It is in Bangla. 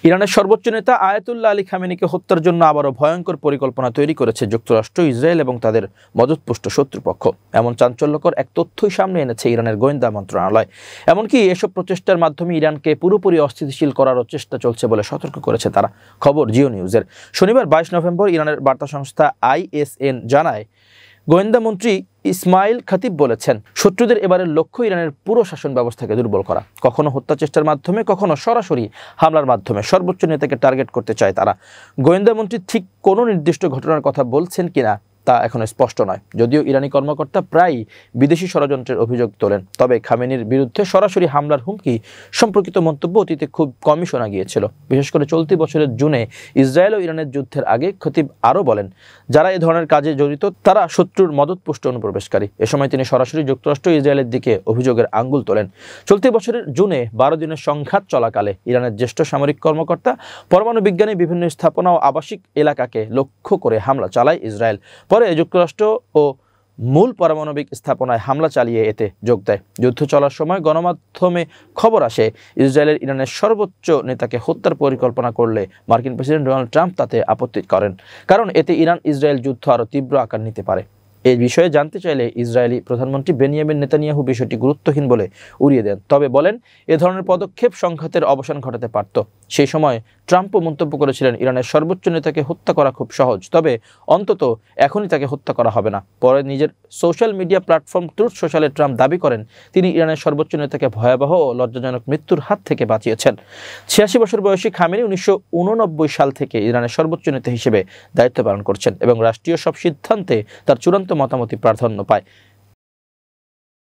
ইরানের সর্বোচ্চ নেতা আয়াতুল্লাহ আলী খামেনিকে হত্যার জন্য আবারও ভয়ঙ্কর পরিকল্পনা তৈরি করেছে যুক্তরাষ্ট্র, ইসরায়েল এবং তাদের মদতপুষ্ট শত্রুপক্ষ। এমন চাঞ্চল্যকর এক তথ্যই সামনে এনেছে ইরানের গোয়েন্দা মন্ত্রণালয়। এমনকি এসব প্রচেষ্টার মাধ্যমে ইরানকে পুরোপুরি অস্থিতিশীল করারও চেষ্টা চলছে বলে সতর্ক করেছে তারা। খবর জিও নিউজের। শনিবার 22 নভেম্বর ইরানের বার্তা সংস্থা ISN জানায়, গোয়েন্দা মন্ত্রী ইসমাইল খতিব বলেছেন, শত্রুদের এবারের লক্ষ্য ইরানের পুরো শাসন ব্যবস্থাকে দুর্বল করা। কখনো হত্যা চেষ্টার মাধ্যমে, কখনো সরাসরি হামলার মাধ্যমে সর্বোচ্চ নেতাকে টার্গেট করতে চায় তারা। গোয়েন্দা মন্ত্রী ঠিক কোনো নির্দিষ্ট ঘটনার কথা বলছেন কিনা তা এখনো স্পষ্ট নয়। যদিও ইরানি কর্মকর্তা প্রায়ই বিদেশি ষড়যন্ত্রের অভিযোগ তোলেন, তবে খামেনির বিরুদ্ধে সরাসরি হামলার হুমকি সম্পর্কিত মন্তব্য অতীতে খুব কমই শোনা গিয়েছিল। বিশেষ করে চলতি বছরের জুনে ইসরায়েল ও ইরানের যুদ্ধের আগে খতিব আরও বলেন, যারা এ ধরনের কাজে জড়িত তারা শত্রুর মদতপুষ্ট অনুপ্রবেশকারী। এ সময় তিনি সরাসরি যুক্তরাষ্ট্র ইসরায়েলের দিকে অভিযোগের আঙ্গুল তোলেন। চলতি বছরের জুনে 12 দিনের সংঘাত চলাকালে ইরানের জ্যেষ্ঠ সামরিক কর্মকর্তা, পরমাণু বিজ্ঞানী বিভিন্ন স্থাপনা ও আবাসিক এলাকাকে লক্ষ্য করে হামলা চালায় ইসরায়েল। পরে যুক্তরাষ্ট্র ও মূল পারমাণবিক স্থাপনায় হামলা চালিয়ে এতে যোগ দেয়। যুদ্ধ চলার সময় গণমাধ্যমে খবর আসে, ইসরায়েলের ইরানের সর্বোচ্চ নেতাকে হত্যার পরিকল্পনা করলে মার্কিন প্রেসিডেন্ট ডোনাল্ড ট্রাম্প তাতে আপত্তি করেন, কারণ এতে ইরান ইসরায়েল যুদ্ধ আরও তীব্র আকার নিতে পারে। এই বিষয়ে জানতে চাইলে ইসরায়েলি প্রধানমন্ত্রী বেনিয়ামিন নেতানিয়াহু বিষয়টি গুরুত্বহীন বলে উড়িয়ে দেন। তবে বলেন, এ ধরনের পদক্ষেপ সংঘাতের অবসান ঘটাতে পারত। সেই সময় ট্রাম্পও মন্তব্য করেছিলেন, ইরানের সর্বোচ্চ নেতাকে হত্যা করা খুব সহজ, তবে অন্তত এখনই তাকে হত্যা করা হবে না। পরে নিজের সোশ্যাল মিডিয়া প্ল্যাটফর্ম ট্রুথ সোশ্যালে ট্রাম্প দাবি করেন, তিনি ইরানের সর্বোচ্চ নেতাকে ভয়াবহ ও লজ্জাজনক মৃত্যুর হাত থেকে বাঁচিয়েছেন। 86 বছর বয়সী খামেনি 1989 সাল থেকে ইরানের সর্বোচ্চ নেতা হিসেবে দায়িত্ব পালন করছেন এবং রাষ্ট্রীয় সব সিদ্ধান্তে তার চূড়ান্ত মতামতই প্রাধান্য পায়।